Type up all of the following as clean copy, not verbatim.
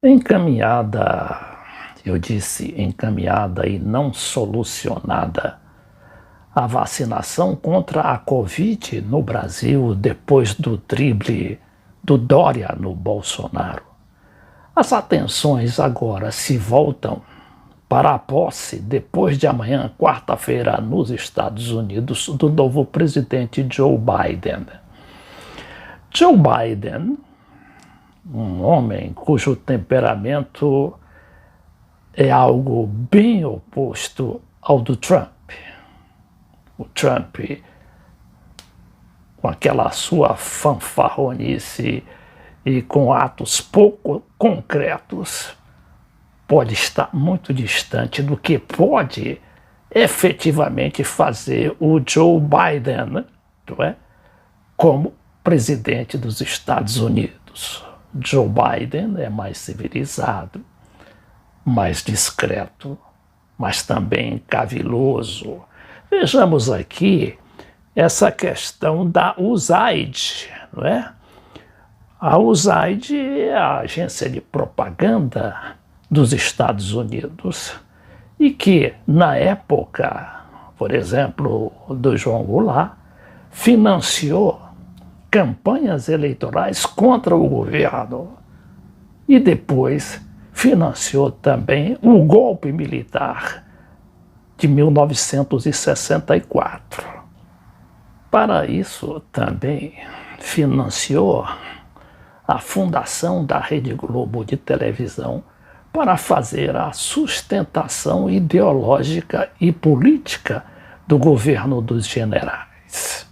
Encaminhada, eu disse encaminhada e não solucionada, a vacinação contra a Covid no Brasil depois do drible do Dória no Bolsonaro. As atenções agora se voltam para a posse, depois de amanhã, quarta-feira, nos Estados Unidos, do novo presidente Joe Biden. Joe Biden, um homem cujo temperamento é algo bem oposto ao do Trump. O Trump, com aquela sua fanfarronice e com atos pouco concretos, pode estar muito distante do que pode efetivamente fazer o Joe Biden, não é? Como presidente dos Estados Unidos. Joe Biden é mais civilizado, mais discreto, mas também caviloso. Vejamos aqui essa questão da USAID, não é? A USAID é a agência de propaganda dos Estados Unidos e que, na época, por exemplo, do João Goulart, financiou campanhas eleitorais contra o governo e depois financiou também o golpe militar de 1964. Para isso também financiou a fundação da Rede Globo de televisão para fazer a sustentação ideológica e política do governo dos generais.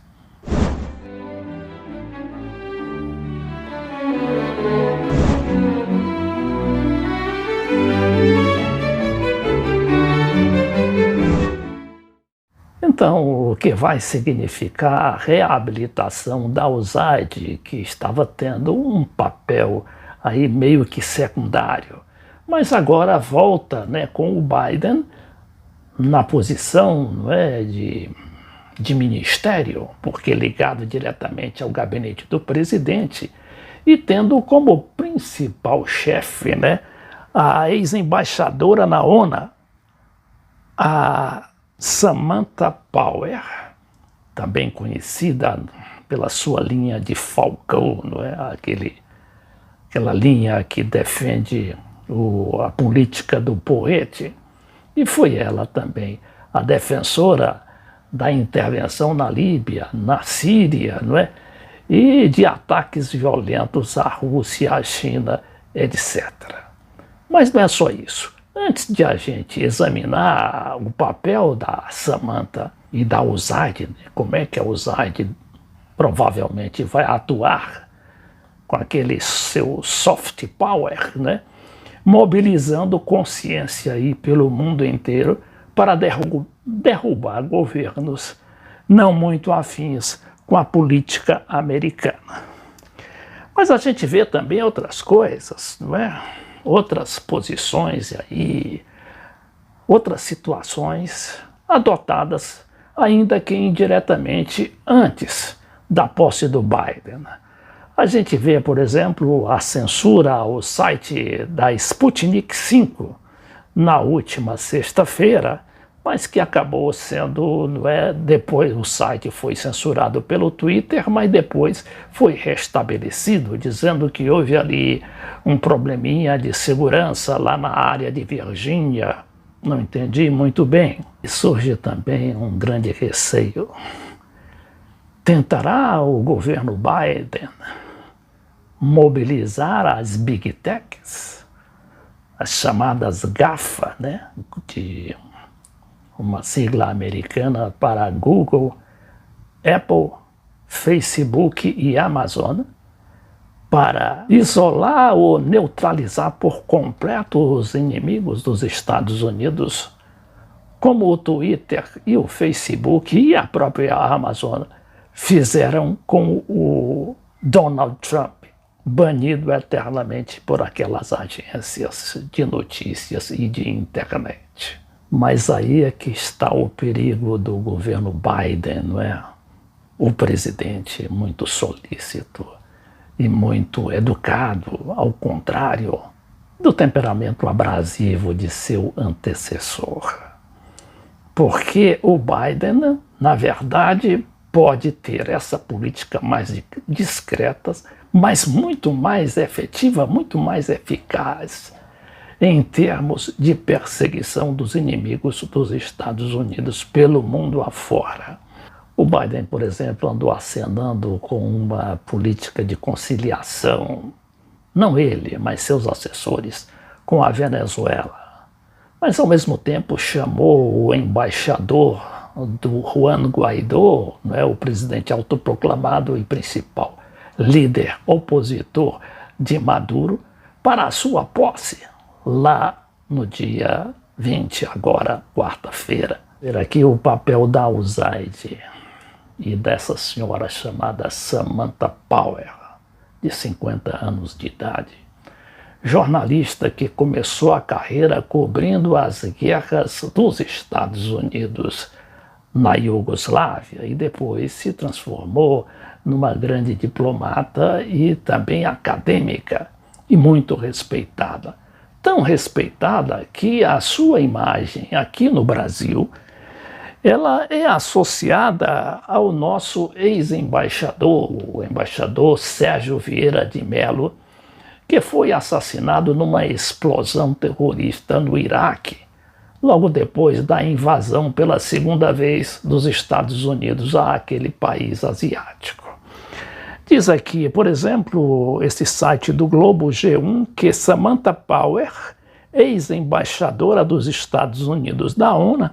Então, o que vai significar a reabilitação da USAID, que estava tendo um papel aí meio que secundário, mas agora volta, né, com o Biden na posição, não é, de ministério, porque ligado diretamente ao gabinete do presidente e tendo como principal chefe, né, a ex-embaixadora na ONU, a Samantha Power, também conhecida pela sua linha de Falcão, não é? Aquela linha que defende a política do Poete. E foi ela também a defensora da intervenção na Líbia, na Síria, não é? E de ataques violentos à Rússia, à China, etc. Mas não é só isso. Antes de a gente examinar o papel da Samantha e da USAID, né, como é que a USAID provavelmente vai atuar com aquele seu soft power, né, mobilizando consciência aí pelo mundo inteiro para derrubar governos não muito afins com a política americana. Mas a gente vê também outras coisas, não é? Outras posições aí, outras situações adotadas, ainda que indiretamente, antes da posse do Biden. A gente vê, por exemplo, a censura ao site da Sputnik V na última sexta-feira, mas que acabou sendo, não é, depois o site foi censurado pelo Twitter, mas depois foi restabelecido, dizendo que houve ali um probleminha de segurança lá na área de Virgínia. Não entendi muito bem. E surge também um grande receio. Tentará o governo Biden mobilizar as Big Techs, as chamadas GAFA, né, de uma sigla americana para Google, Apple, Facebook e Amazon, para isolar ou neutralizar por completo os inimigos dos Estados Unidos, como o Twitter e o Facebook e a própria Amazon fizeram com o Donald Trump, banido eternamente por aquelas agências de notícias e de internet. Mas aí é que está o perigo do governo Biden, não é? O presidente muito solícito e muito educado, ao contrário, do temperamento abrasivo de seu antecessor. Porque o Biden, na verdade, pode ter essa política mais discreta, mas muito mais efetiva, muito mais eficaz em termos de perseguição dos inimigos dos Estados Unidos pelo mundo afora. O Biden, por exemplo, andou acenando com uma política de conciliação, não ele, mas seus assessores, com a Venezuela. Mas, ao mesmo tempo, chamou o embaixador do Juan Guaidó, o presidente autoproclamado e principal líder opositor de Maduro, para a sua posse, lá no dia 20, agora, quarta-feira. Ver aqui o papel da USAID e dessa senhora chamada Samantha Power, de 50 anos de idade. Jornalista que começou a carreira cobrindo as guerras dos Estados Unidos na Iugoslávia e depois se transformou numa grande diplomata e também acadêmica e muito respeitada. Tão respeitada que a sua imagem aqui no Brasil ela é associada ao nosso ex-embaixador, o embaixador Sérgio Vieira de Mello, que foi assassinado numa explosão terrorista no Iraque, logo depois da invasão pela segunda vez dos Estados Unidos àquele país asiático. Diz aqui, por exemplo, esse site do Globo G1, que Samantha Power, ex-embaixadora dos Estados Unidos da ONU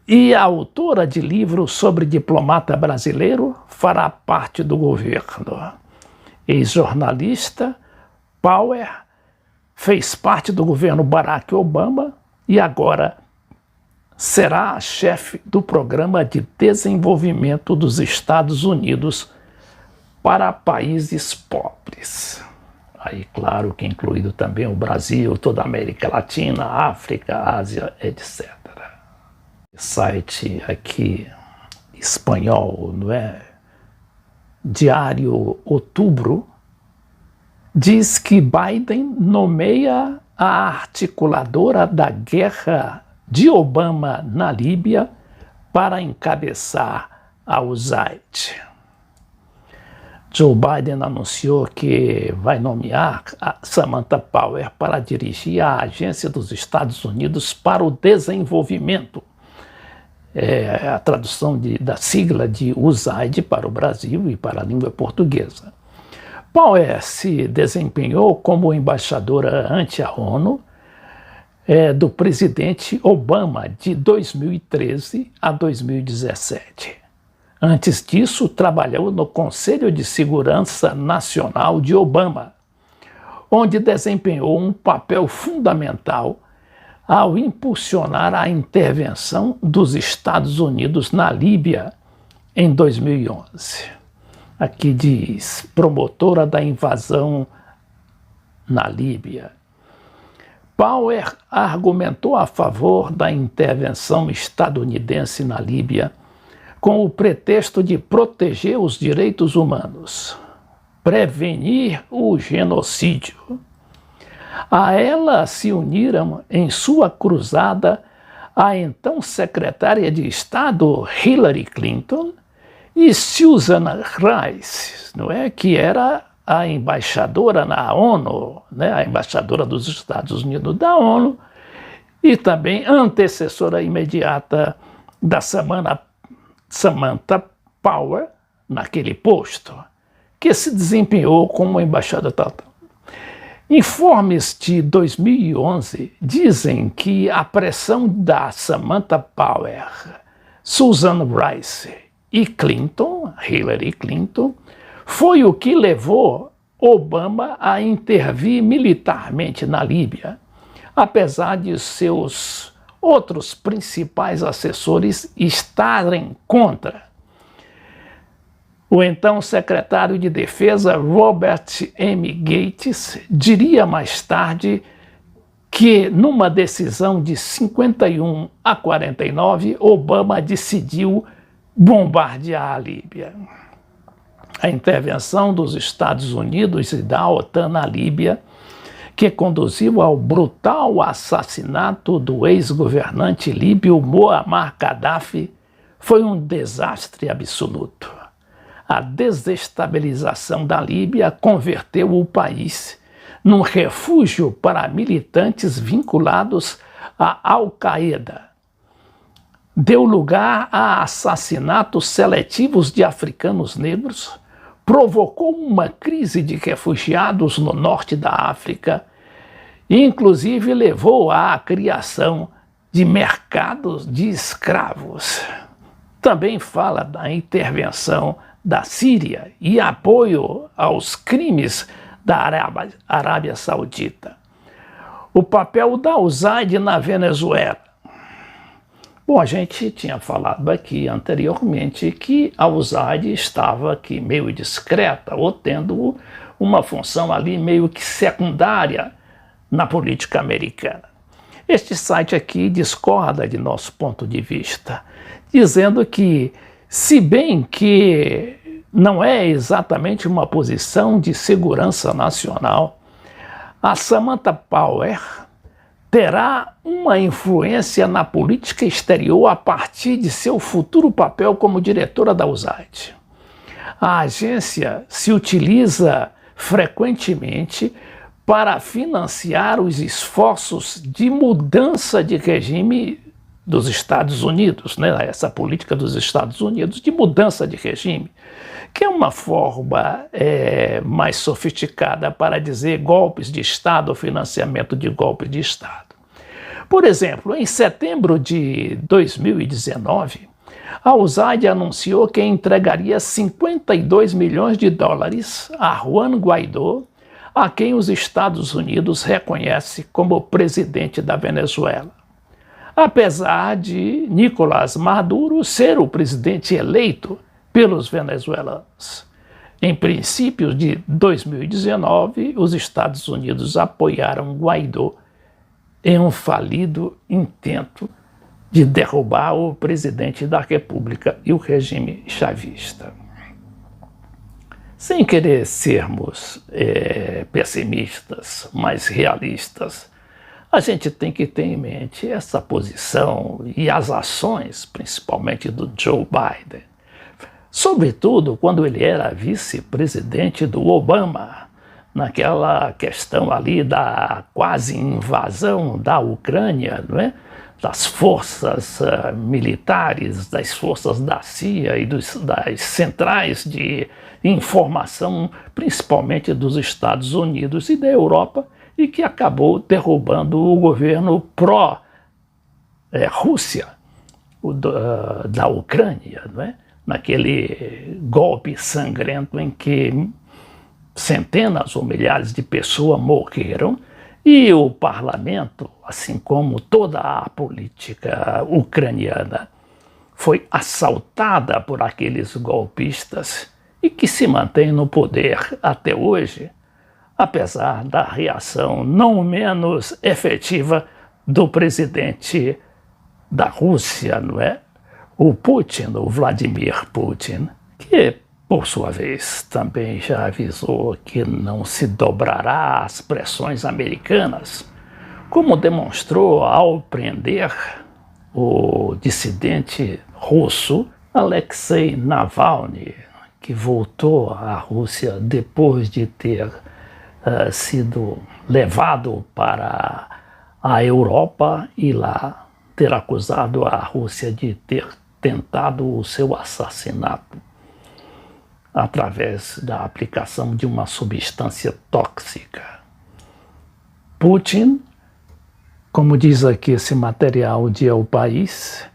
e autora de livros sobre diplomata brasileiro, fará parte do governo. Ex-jornalista, Power fez parte do governo Barack Obama e agora será a chefe do Programa de Desenvolvimento dos Estados Unidos para países pobres. Aí, claro que incluído também o Brasil, toda a América Latina, África, Ásia, etc. Site aqui espanhol, não é? Diário Outubro, diz que Biden nomeia a articuladora da guerra de Obama na Líbia para encabeçar a USAID. Joe Biden anunciou que vai nomear a Samantha Power para dirigir a Agência dos Estados Unidos para o Desenvolvimento, a tradução da sigla de USAID para o Brasil e para a língua portuguesa. Power se desempenhou como embaixadora ante a ONU do presidente Obama de 2013 a 2017. Antes disso, trabalhou no Conselho de Segurança Nacional de Obama, onde desempenhou um papel fundamental ao impulsionar a intervenção dos Estados Unidos na Líbia em 2011. Aqui diz, promotora da invasão na Líbia. Power argumentou a favor da intervenção estadunidense na Líbia com o pretexto de proteger os direitos humanos, prevenir o genocídio. A ela se uniram em sua cruzada a então secretária de Estado Hillary Clinton e Susan Rice, que era a embaixadora na ONU, a embaixadora dos Estados Unidos da ONU, e também antecessora imediata da Samantha Power, naquele posto, que se desempenhou como embaixadora. Informes de 2011 dizem que a pressão da Samantha Power, Susan Rice e Hillary Clinton, foi o que levou Obama a intervir militarmente na Líbia, apesar de seus outros principais assessores estarem contra. O então secretário de Defesa, Robert M. Gates, diria mais tarde que, numa decisão de 51 a 49, Obama decidiu bombardear a Líbia. A intervenção dos Estados Unidos e da OTAN na Líbia, que conduziu ao brutal assassinato do ex-governante líbio Muammar Gaddafi foi um desastre absoluto. A desestabilização da Líbia converteu o país num refúgio para militantes vinculados à Al-Qaeda. Deu lugar a assassinatos seletivos de africanos negros, provocou uma crise de refugiados no norte da África e, inclusive, levou à criação de mercados de escravos. Também fala da intervenção da Síria e apoio aos crimes da Arábia Saudita. O papel da USAID na Venezuela. Bom, a gente tinha falado aqui anteriormente que a USAID estava aqui meio discreta ou tendo uma função ali meio que secundária na política americana. Este site aqui discorda de nosso ponto de vista, dizendo que, se bem que não é exatamente uma posição de segurança nacional, a Samantha Power terá uma influência na política exterior a partir de seu futuro papel como diretora da USAID. A agência se utiliza frequentemente para financiar os esforços de mudança de regime dos Estados Unidos, né? Essa política dos Estados Unidos de mudança de regime, que é uma forma mais sofisticada para dizer golpes de Estado ou financiamento de golpes de Estado. Por exemplo, em setembro de 2019, a USAID anunciou que entregaria 52 milhões de dólares a Juan Guaidó, a quem os Estados Unidos reconhece como presidente da Venezuela. Apesar de Nicolás Maduro ser o presidente eleito pelos venezuelanos. Em princípios de 2019, os Estados Unidos apoiaram Guaidó em um falido intento de derrubar o presidente da República e o regime chavista. Sem querer sermos pessimistas, mas realistas, a gente tem que ter em mente essa posição e as ações, principalmente do Joe Biden, sobretudo quando ele era vice-presidente do Obama, naquela questão ali da quase invasão da Ucrânia, não é? Das forças militares, das forças da CIA e das centrais de informação, principalmente dos Estados Unidos e da Europa, e que acabou derrubando o governo pró-Rússia da Ucrânia, não é? Naquele golpe sangrento em que centenas ou milhares de pessoas morreram e o parlamento, assim como toda a política ucraniana, foi assaltada por aqueles golpistas e que se mantém no poder até hoje, apesar da reação não menos efetiva do presidente da Rússia, não é? O Putin, o Vladimir Putin, que, por sua vez, também já avisou que não se dobrará às pressões americanas, como demonstrou ao prender o dissidente russo Alexei Navalny, que voltou à Rússia depois de ter sido levado para a Europa e lá ter acusado a Rússia de ter tentado o seu assassinato através da aplicação de uma substância tóxica. Putin, como diz aqui esse material de El País,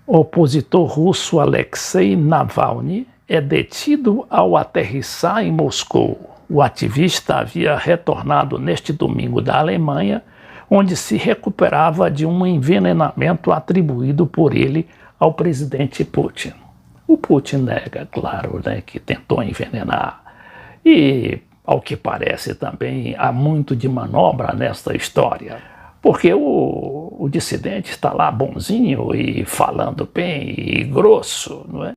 o opositor russo Alexei Navalny é detido ao aterrissar em Moscou. O ativista havia retornado neste domingo da Alemanha, onde se recuperava de um envenenamento atribuído por ele ao presidente Putin. O Putin nega, claro, né, que tentou envenenar. E, ao que parece também, há muito de manobra nesta história, porque o dissidente está lá bonzinho e falando bem e grosso, não é?